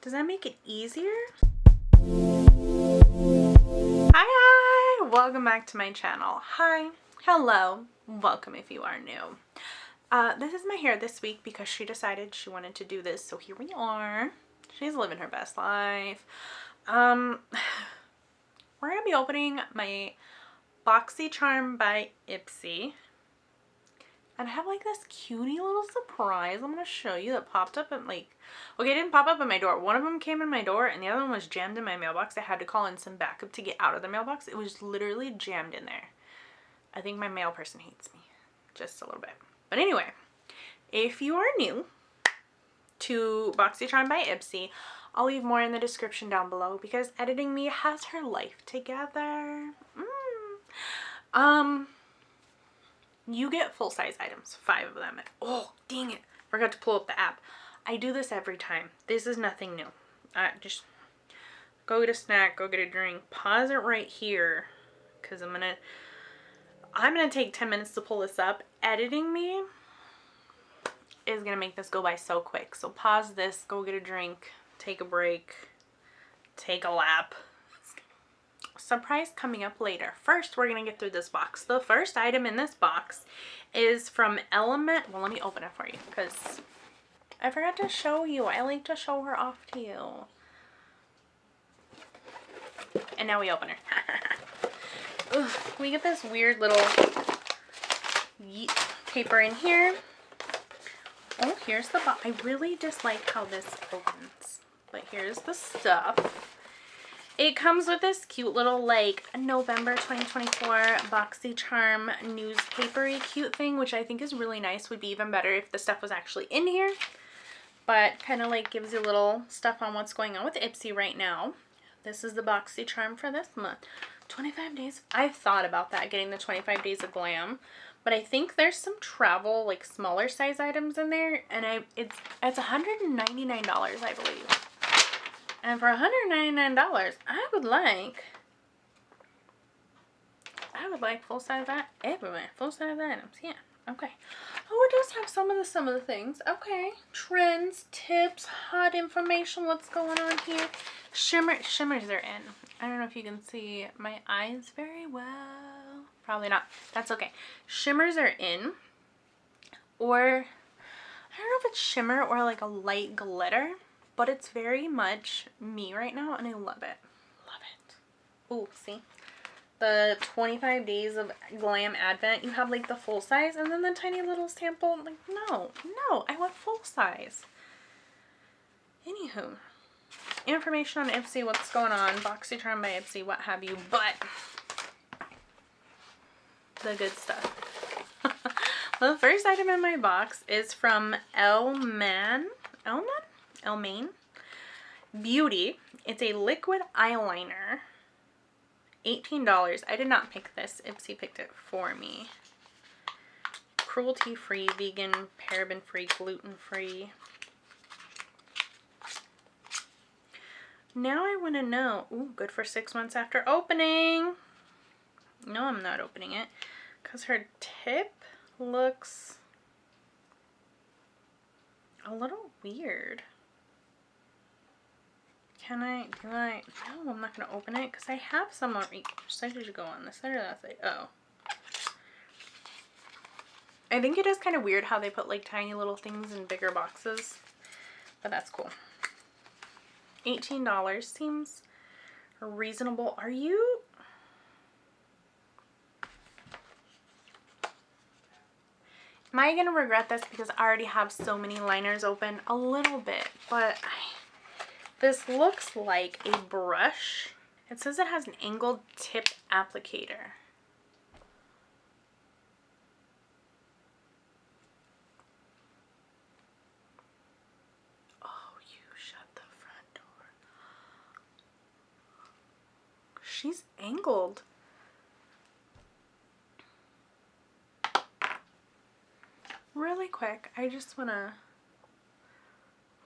Does that make it easier? Hi, welcome back to my channel. Hi, hello, welcome if you are new. This is my hair this week because she decided she wanted to do this, so here we are. She's living her best life. We're gonna be opening my Boxycharm by Ipsy. And I have like this cutie little surprise I'm gonna show you that popped up at like, okay, it didn't pop up at my door. One of them came in my door and the other one was jammed in my mailbox. I had to call in some backup to get out of the mailbox. It was literally jammed in there. I think my mail person hates me just a little bit. But anyway, if you are new to Boxycharm by Ipsy, I'll leave more in the description down below because editing me has her life together. You get full-size items, 5 of them. Oh, dang it. Forgot to pull up the app. I do this every time. This is nothing new. Just go get a snack, go get a drink, pause it right here because I'm gonna take 10 minutes to pull this up. Editing me is gonna make this go by so quick. So pause this, go get a drink, take a break, take a lap. Surprise coming up later. First, we're gonna get through this box. The first item in this box is from ELEMAN. Well, let me open it for you because I forgot to show you. I like to show her off to you. And now we open her. Ugh, we get this weird little paper in here. Oh, here's the box. I really dislike how this opens. But here's the stuff. It comes with this cute little like November 2024 Boxycharm newspapery cute thing, which I think is really nice. Would be even better if the stuff was actually in here. But kind of like gives you a little stuff on what's going on with Ipsy right now. This is the Boxycharm for this month. 25 days. I've thought about that, getting the 25 days of glam. But I think there's some travel, like smaller size items in there. And it's $199, I believe. And for $199, I would like full-size everywhere. Full-size items, yeah. Okay. Oh, it does have some of the things. Okay. Trends, tips, hot information. What's going on here? Shimmers are in. I don't know if you can see my eyes very well. Probably not. That's okay. Shimmers are in. Or, I don't know if it's shimmer or like a light glitter. But it's very much me right now, and I love it. Love it. Ooh, see? The 25 days of glam advent, you have like the full size and then the tiny little sample. Like, no, I want full size. Anywho, information on Ipsy, what's going on, Boxycharm by Ipsy, what have you, but the good stuff. Well, the first item in my box is from ELEMAN. ELEMAN Beauty. It's a liquid eyeliner. $18. I did not pick this. Ipsy picked it for me. Cruelty-free, vegan, paraben-free, gluten-free. Now I want to know. Ooh, good for 6 months after opening. No, I'm not opening it because her tip looks a little weird. No, I'm not going to open it because I have some on each side. Did you go on this side or that side? Oh. I think it is kind of weird how they put like tiny little things in bigger boxes, but that's cool. $18 seems reasonable. Are you? Am I going to regret this because I already have so many liners open? A little bit, but this looks like a brush. It says it has an angled tip applicator. Oh, you shut the front door. She's angled. Really quick, I just want to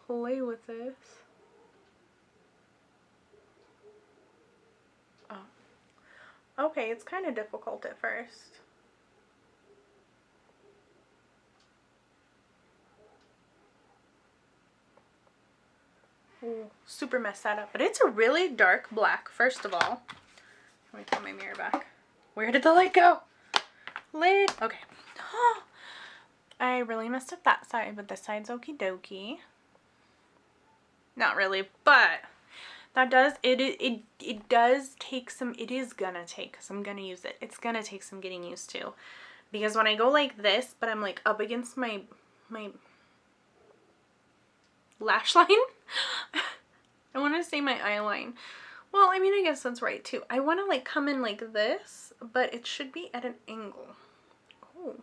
play with this. Oh. Okay, it's kind of difficult at first. Ooh, super messed that up. But it's a really dark black, first of all. Let me put my mirror back. Where did the light go? Lid. Okay. I really messed up that side, but this side's okie dokie. Not really, but that does, it does take some, it is gonna take, because I'm gonna use it. It's gonna take some getting used to. Because when I go like this, but I'm like up against my lash line. I want to say my eye line. Well, I mean, I guess that's right too. I want to like come in like this, but it should be at an angle. Oh.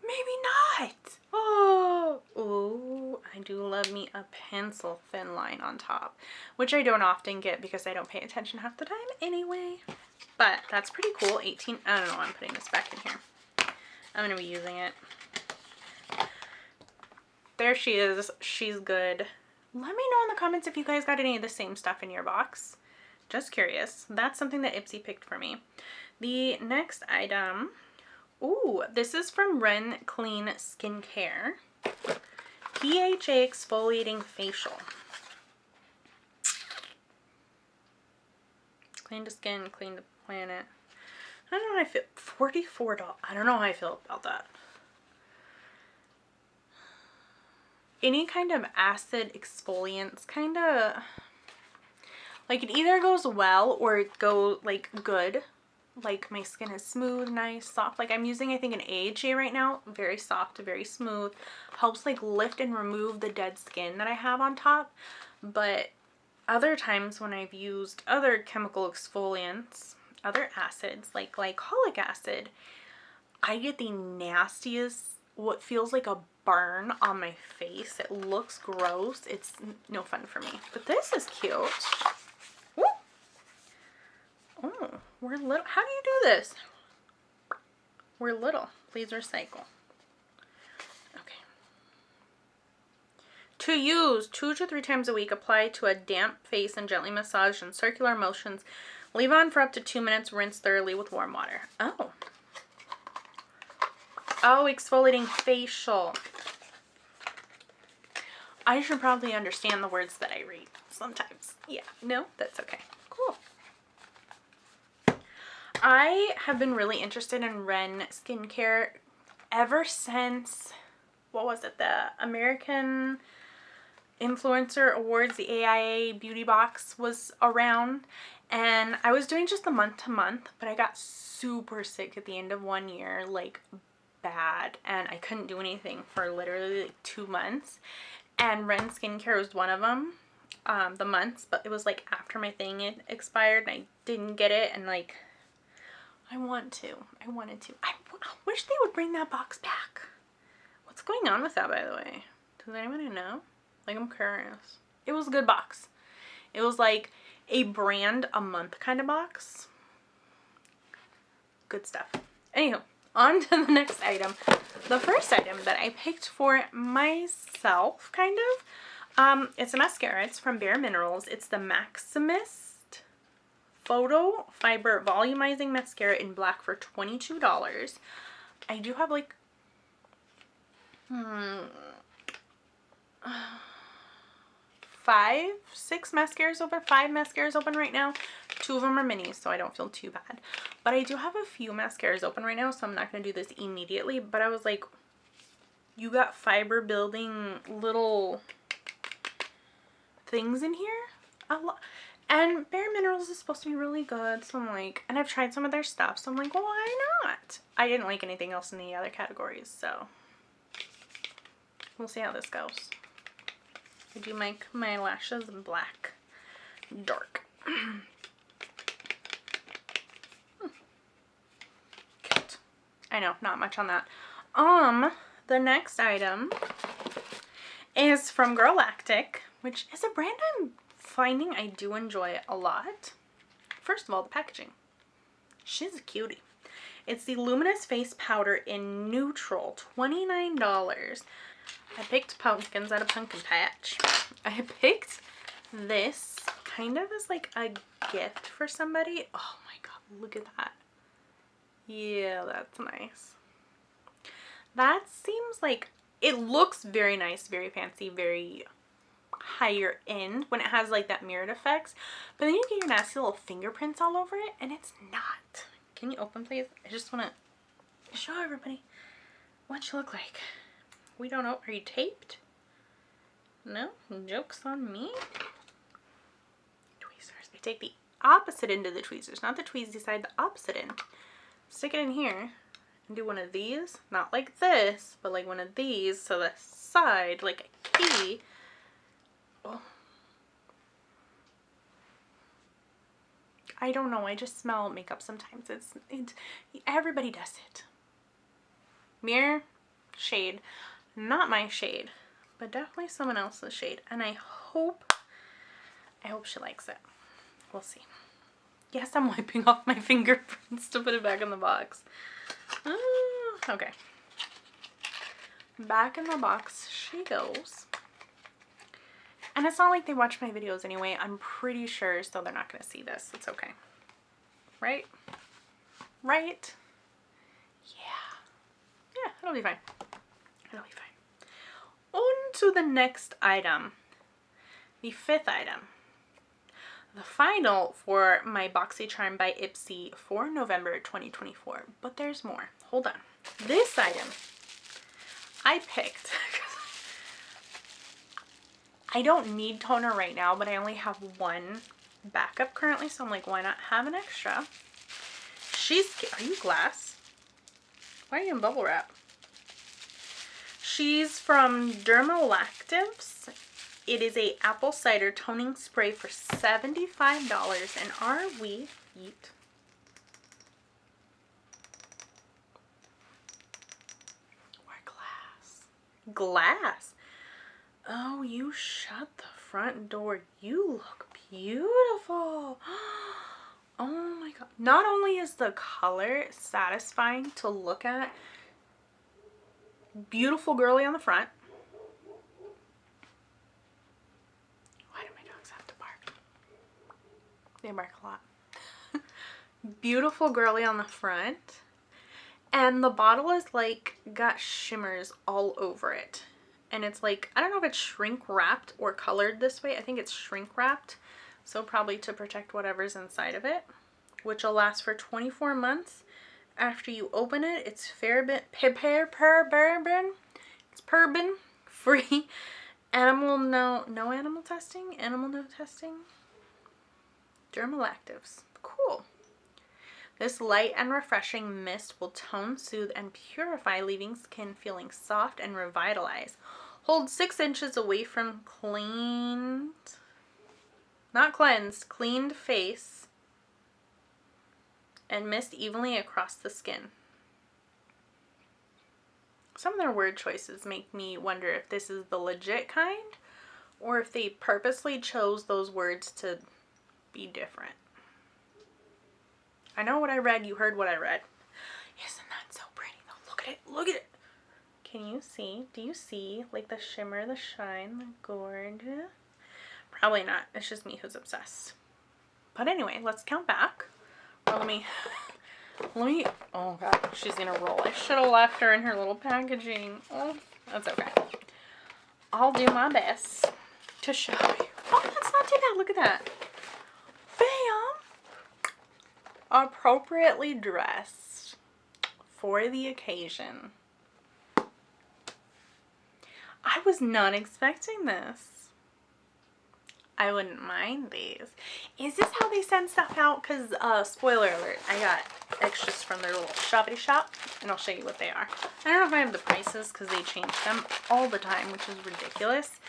Maybe not. Oh, I do love me a pencil thin line on top, which I don't often get because I don't pay attention half the time anyway. But that's pretty cool. 18, I don't know, I'm putting this back in here. I'm going to be using it. There she is. She's good. Let me know in the comments if you guys got any of the same stuff in your box. Just curious. That's something that Ipsy picked for me. The next item, ooh, this is from Ren Clean Skincare. PHA Exfoliating Facial. Clean the skin, clean the planet. I don't know how I feel. $44. I don't know how I feel about that. Any kind of acid exfoliants, kind of like it either goes well or it go like good. Like my skin is smooth, nice, soft. Like I'm using, I think, an AHA right now. Very soft, very smooth. Helps like lift and remove the dead skin that I have on top. But other times when I've used other chemical exfoliants, other acids like glycolic acid, I get the nastiest, what feels like a burn on my face. It looks gross. It's no fun for me. But this is cute. Woo! Oh, we're little. How do you do this? We're little. Please recycle. Okay. To use 2 to 3 times a week, apply to a damp face and gently massage in circular motions. Leave on for up to 2 minutes. Rinse thoroughly with warm water. Oh. Oh, exfoliating facial. I should probably understand the words that I read sometimes. Yeah, no, that's okay. Cool. I have been really interested in Ren Skincare ever since, what was it, the American Influencer Awards, the AIA Beauty Box was around. And I was doing just the month to month, but I got super sick at the end of 1 year, like bad, and I couldn't do anything for literally like 2 months. And Ren Skincare was one of them, the months, but it was like after my thing had expired and I didn't get it, and like I wanted to. I wish they would bring that box back. What's going on with that, by the way? Does anybody know? Like, I'm curious. It was a good box. It was like a brand a month kind of box. Good stuff. Anywho, on to the next item. The first item that I picked for myself, kind of, it's a mascara. It's from Bare Minerals. It's the MAXIMIST PHYTO-FIBER Volumizing Mascara in black for $22. I do have like 5 mascaras open. 5 mascaras open right now. 2 of them are minis, so I don't feel too bad. But I do have a few mascaras open right now, so I'm not going to do this immediately. But I was like, you got fiber building little things in here? A lot. And Bare Minerals is supposed to be really good, so I'm like, and I've tried some of their stuff, so I'm like, well, why not? I didn't like anything else in the other categories, so we'll see how this goes. I do make my lashes black, dark. Cute. I know, not much on that. The next item is from GIRLACTIK, which is a brand I'm finding I do enjoy a lot. First of all, the packaging. She's a cutie. It's the Luminous Face Powder in Neutral, $29. I picked pumpkins at a pumpkin patch. I picked this kind of as like a gift for somebody. Oh my god, look at that. Yeah, that's nice. That seems like, it looks very nice, very fancy, very higher end when it has like that mirrored effects, but then you get your nasty little fingerprints all over it, and it's not. Can you open, please? I just want to show everybody what you look like. We don't know. Are you taped? No? Joke's on me. Tweezers. I take the opposite end of the tweezers, not the tweezy side, the opposite end. Stick it in here and do one of these. Not like this, but like one of these. So the side, like a key. Oh. I don't know. I just smell makeup sometimes. It's everybody does it. Mirror, shade. Not my shade, but definitely someone else's shade. And I hope she likes it. We'll see. Yes, I'm wiping off my fingerprints to put it back in the box. Okay. Back in the box she goes. And it's not like they watch my videos anyway. I'm pretty sure, so they're not going to see this. It's okay. Right? Right? Yeah. Yeah, it'll be fine. It'll be fine. On to the next item. The fifth item. The final for my Boxycharm by Ipsy for November 2024. But there's more. Hold on. This item I picked. I don't need toner right now, but I only have one backup currently, so I'm like, why not have an extra? Are you glass? Why are you in bubble wrap? She's from DERMALACTIVES. It is a apple cider toning spray for $75. And are we feet? Or glass? Glass. Oh, you shut the front door. You look beautiful. Oh my god. Not only is the color satisfying to look at, beautiful girly on the front. Why do my dogs have to bark? They bark a lot. Beautiful girly on the front. And the bottle is like got shimmers all over it. And it's like, I don't know if it's shrink wrapped or colored this way. I think it's shrink wrapped. So probably to protect whatever's inside of it, which will last for 24 months. After you open it, it's paraben free. No animal testing. Animal no testing. DERMALACTIVES. Cool. This light and refreshing mist will tone, soothe, and purify, leaving skin feeling soft and revitalized. Hold 6 inches away from cleaned face, and mist evenly across the skin. Some of their word choices make me wonder if this is the legit kind, or if they purposely chose those words to be different. I know what I read, you heard what I read. Isn't that so pretty though? Look at it, look at it. Can you see? Do you see like the shimmer, the shine, the gorgeous? Probably not, it's just me who's obsessed. But anyway, let's count back. Well, let me, oh god, she's gonna roll. I should have left her in her little packaging. Oh, that's okay. I'll do my best to show you. Oh, that's not too bad, look at that. Bam! Appropriately dressed for the occasion. I was not expecting this. I wouldn't mind these. Is this how they send stuff out? Because, spoiler alert, I got extras from their little shoppity shop, and I'll show you what they are. I don't know if I have the prices because they change them all the time, which is ridiculous.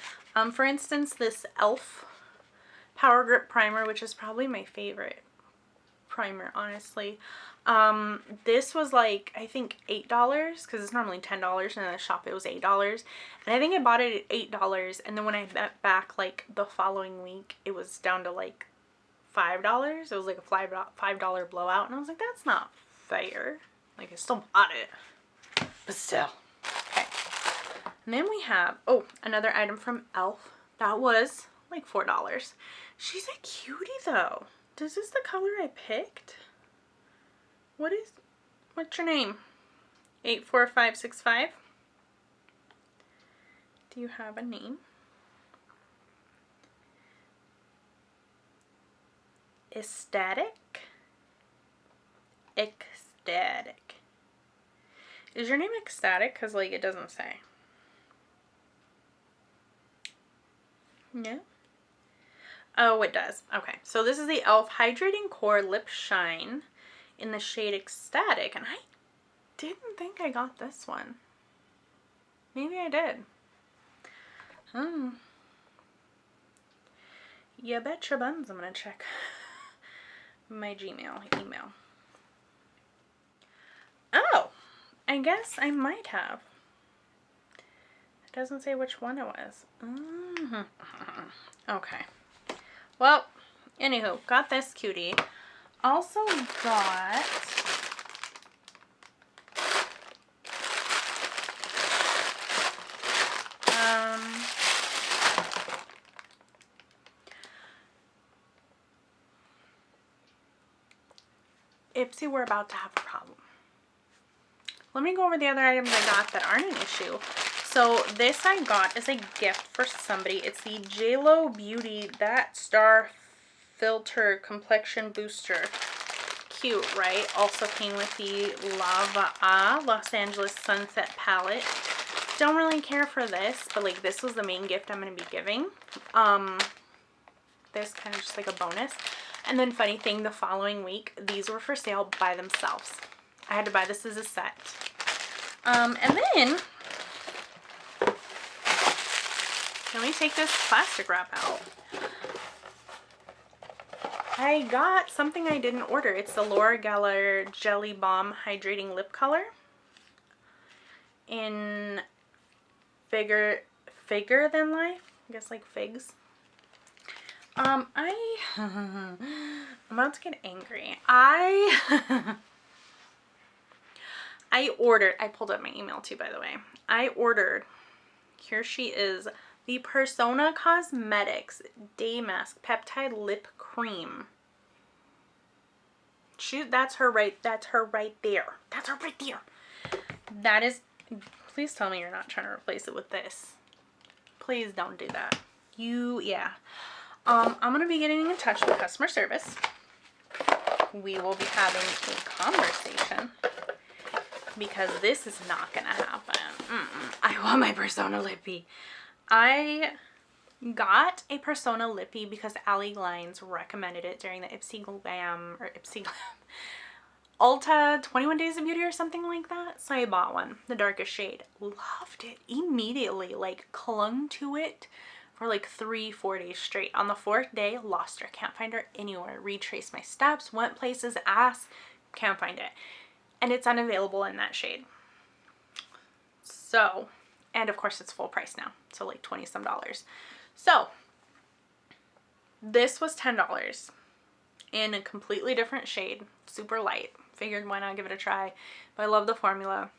For instance, this e.l.f. Power Grip Primer, which is probably my favorite primer, honestly. This was like, I think $8 because it's normally $10, and in the shop it was $8, and I think I bought it at $8, and then when I went back like the following week it was down to like $5. It was like a $5 blowout, and I was like, that's not fair. Like, I still bought it, but still. Okay, and then we have, oh, another item from e.l.f. that was like $4. She's a cutie though. Is this the color I picked? What's your name? 84565. Do you have a name? Ecstatic. Ecstatic. Is your name Ecstatic? Because, like, it doesn't say. No? Oh, it does. Okay. So this is the e.l.f. Hydrating Core Lip Shine in the shade Ecstatic. And I didn't think I got this one. Maybe I did. You betcha buns. I'm going to check my Gmail email. Oh, I guess I might have. It doesn't say which one it was. Okay. Well, anywho, got this cutie. Also got Ipsy, we're about to have a problem. Let me go over the other items I got that aren't an issue. So this I got as a gift for somebody. It's the JLo Beauty That Star Filter Complexion Booster. Cute, right? Also came with the Lava Los Angeles Sunset Palette. Don't really care for this, but like this was the main gift I'm going to be giving. This kind of just like a bonus. And then funny thing, the following week, these were for sale by themselves. I had to buy this as a set. And then, let me take this plastic wrap out. I got something I didn't order. It's the Laura Geller Jelly Balm Hydrating Lip Color in Figure Than Life. I guess like figs. I'm about to get angry. I ordered, I pulled up my email too, by the way. I ordered, here she is, the Persona Cosmetics Day Mask Peptide Lip Cream. That's her right there. That's her right there. That is, please tell me you're not trying to replace it with this. Please don't do that. Yeah. I'm going to be getting in touch with customer service. We will be having a conversation because this is not going to happen. I want my Persona Lippy. I got a Persona Lippy because Allie Glines recommended it during the Ipsy Glam Ulta 21 Days of Beauty or something like that. So I bought one, the darkest shade. Loved it immediately, like clung to it for like 3-4 days straight. On the 4th day, lost her. Can't find her anywhere. Retraced my steps, went places, asked, can't find it. And it's unavailable in that shade. So, and of course it's full price now. So like 20 some dollars. So, this was $10 in a completely different shade. Super light. Figured why not give it a try. But I love the formula.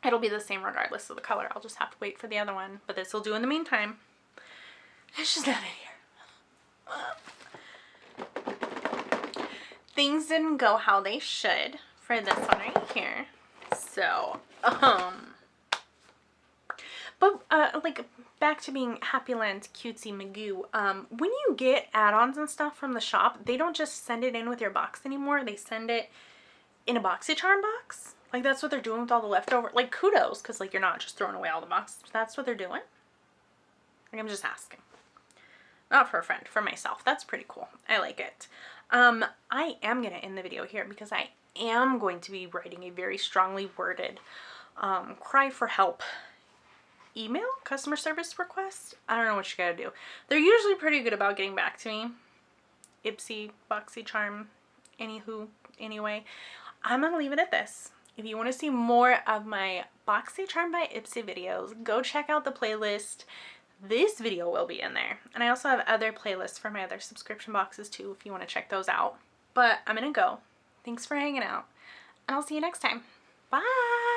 It'll be the same regardless of the color. I'll just have to wait for the other one. But this will do in the meantime. It's just not in here. Things didn't go how they should for this one right here. So, but like back to being Happy Land's cutesy Magoo. When you get add-ons and stuff from the shop, they don't just send it in with your box anymore. They send it in a Boxycharm box. Like that's what they're doing with all the leftover. Like kudos, because like you're not just throwing away all the boxes. That's what they're doing. Like I'm just asking. Not for a friend, for myself. That's pretty cool. I like it. I am going to end the video here because I am going to be writing a very strongly worded cry for help email, customer service request. I don't know what you gotta do. They're usually pretty good about getting back to me. Ipsy, Boxycharm, anyway. I'm going to leave it at this. If you want to see more of my Boxycharm by Ipsy videos, go check out the playlist. This video will be in there. And I also have other playlists for my other subscription boxes too if you want to check those out. But I'm gonna go. Thanks for hanging out. And I'll see you next time. Bye!